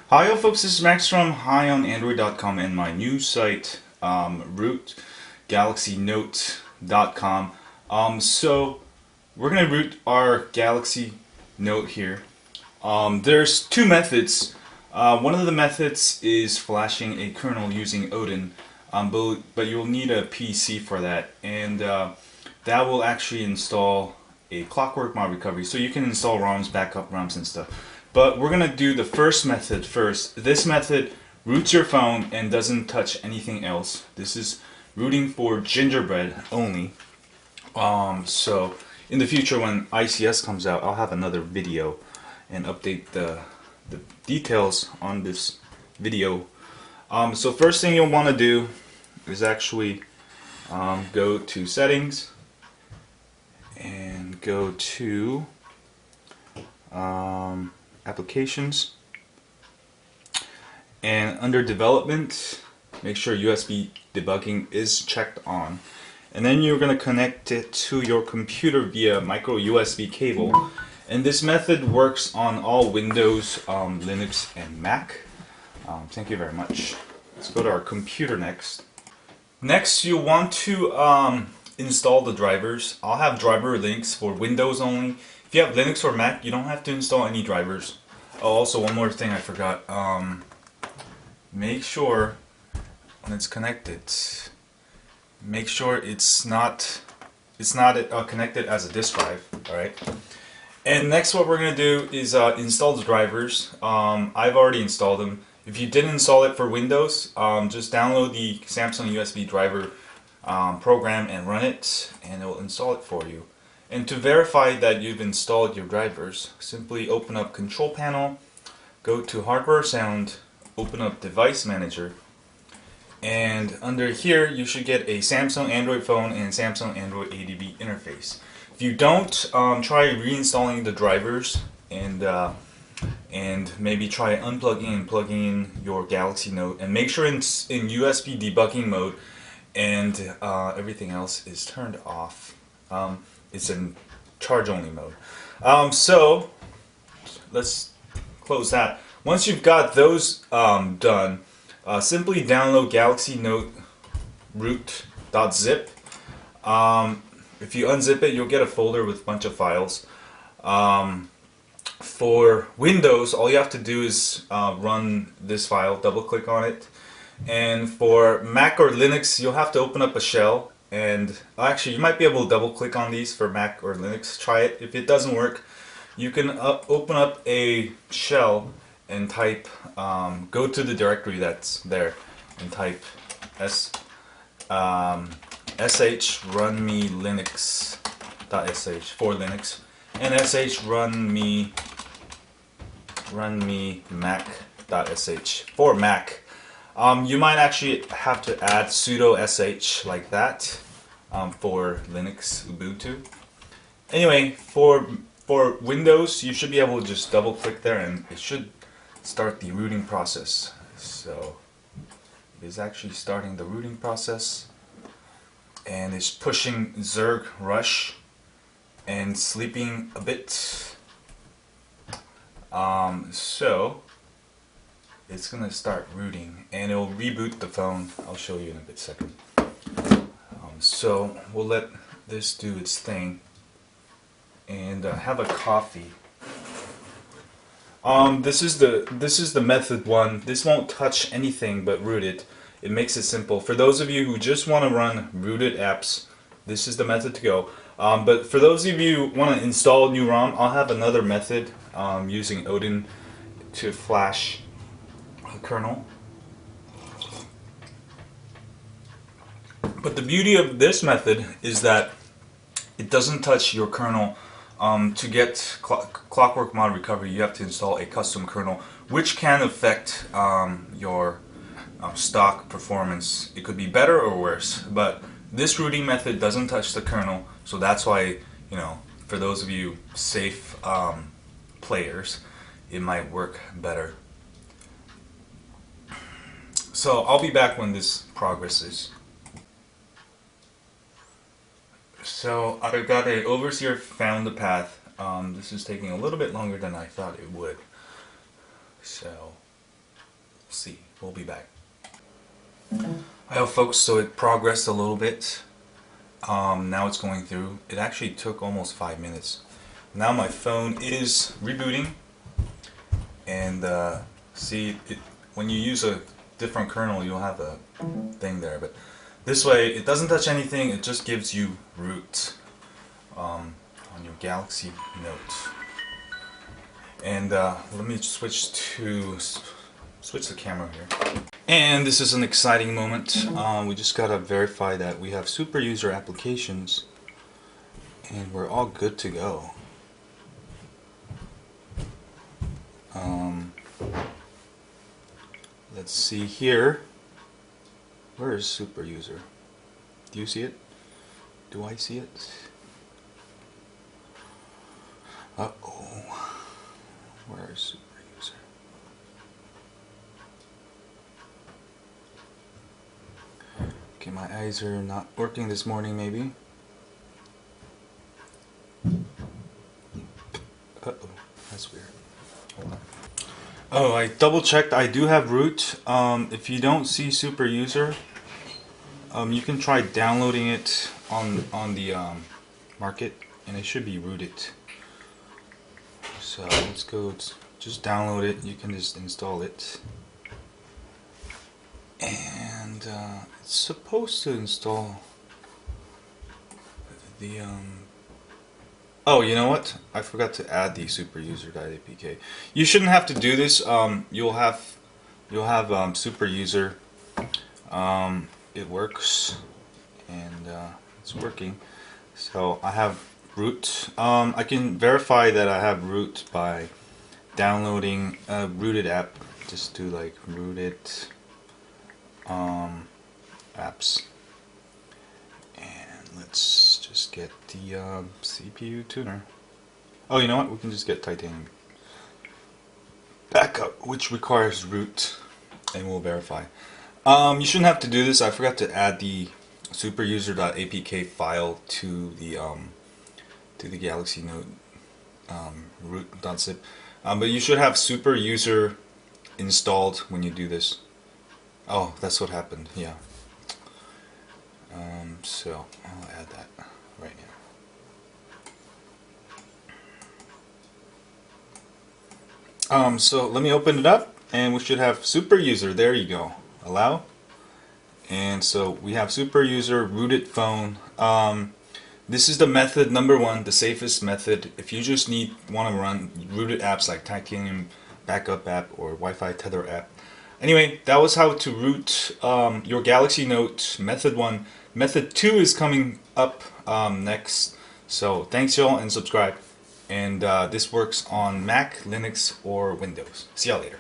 Hi folks, this is Max from HiOnAndroid.com and my new site, rootGalaxyNote.com. So we're going to root our Galaxy Note here. There's two methods. One of the methods is flashing a kernel using Odin, but you'll need a PC for that, and that will actually install a Clockwork mod recovery, so you can install ROMs, backup ROMs and stuff. But we're going to do the first method first. This method roots your phone and doesn't touch anything else. This is rooting for Gingerbread only. So in the future when ICS comes out, I'll have another video and update the details on this video. So first thing you'll want to do is actually go to settings and go to applications, and under development make sure USB debugging is checked on, and then you're going to connect it to your computer via micro USB cable, and this method works on all Windows, Linux and Mac. Thank you very much. Let's go to our computer next. Next you want to install the drivers. I'll have driver links for Windows only. If you have Linux or Mac, you don't have to install any drivers. Oh, also one more thing I forgot. Make sure when it's connected, make sure it's not connected as a disk drive. All right. And next, what we're gonna do is install the drivers. I've already installed them. If you didn't install it for Windows, just download the Samsung USB driver program and run it, and it will install it for you. And to verify that you've installed your drivers, simply open up Control Panel, go to Hardware Sound, open up Device Manager, and under here you should get a Samsung Android phone and Samsung Android ADB interface. If you don't, try reinstalling the drivers and maybe try unplugging and plugging in your Galaxy Note, and make sure it's in USB debugging mode and everything else is turned off. It's in charge only mode. So let's close that. Once you've got those done, simply download Galaxy Note root.zip. If you unzip it, you'll get a folder with a bunch of files. For Windows, all you have to do is run this file, double click on it. And for Mac or Linux, you'll have to open up a shell. And actually, you might be able to double click on these for Mac or Linux. Try it. If it doesn't work, you can open up a shell and type, go to the directory that's there and type sh runme linux.sh for Linux, and sh runme mac.sh for Mac. You might actually have to add sudo sh like that for Linux Ubuntu. Anyway, for Windows, you should be able to just double click there and it should start the rooting process. So it is actually starting the rooting process, and it's pushing Zerg Rush and sleeping a bit. So it's gonna start rooting and it'll reboot the phone. I'll show you in a bit second. So we'll let this do its thing and have a coffee. This is the method one. This won't touch anything but root it. It makes it simple. For those of you who just want to run rooted apps, this is the method to go. But for those of you who want to install a new ROM, I'll have another method using Odin to flash a kernel. But the beauty of this method is that it doesn't touch your kernel. To get Clockwork mod recovery, you have to install a custom kernel, which can affect your stock performance. It could be better or worse, but this rooting method doesn't touch the kernel, so that's why, you know, for those of you safe players, it might work better. So I'll be back when this progresses. So I got a overseer found the path. This is taking a little bit longer than I thought it would. So see. We'll be back. Hi folks, so it progressed a little bit. Now it's going through. It actually took almost 5 minutes. Now my phone is rebooting, and see, when you use a different kernel, you'll have a thing there. But this way, it doesn't touch anything. It just gives you root on your Galaxy Note. And let me switch the camera here. And this is an exciting moment. We just gotta verify that we have super user applications, and we're all good to go. Let's see here. Where is super user? Do you see it? Do I see it? Uh-oh. Where is super user? Okay, my eyes are not working this morning, maybe. Uh-oh, that's weird. Hold on. Oh, I double checked. I do have root. If you don't see super user, you can try downloading it on the market, and it should be rooted. So let's go. Just download it. You can just install it, and it's supposed to install the Oh, you know what? I forgot to add the superuser.apk. You shouldn't have to do this. You'll have superuser. It works, and it's working. So I have root. I can verify that I have root by downloading a rooted app. Just do like rooted apps. Let's just get the CPU tuner. Oh, you know what? We can just get titanium backup, which requires root, and we'll verify. You shouldn't have to do this. I forgot to add the superuser.apk file to the Galaxy Note root.zip. But you should have superuser installed when you do this. Oh, that's what happened. Yeah. So I'll add that right now. So let me open it up, and we should have super user. There you go. Allow. And so we have super user rooted phone. This is the method number 1, the safest method. If you just want to run rooted apps like Titanium Backup app or Wi-Fi Tether app. Anyway, that was how to root your Galaxy Note, method 1. Method 2 is coming up next. So thanks y'all, and subscribe. And this works on Mac, Linux, or Windows. See y'all later.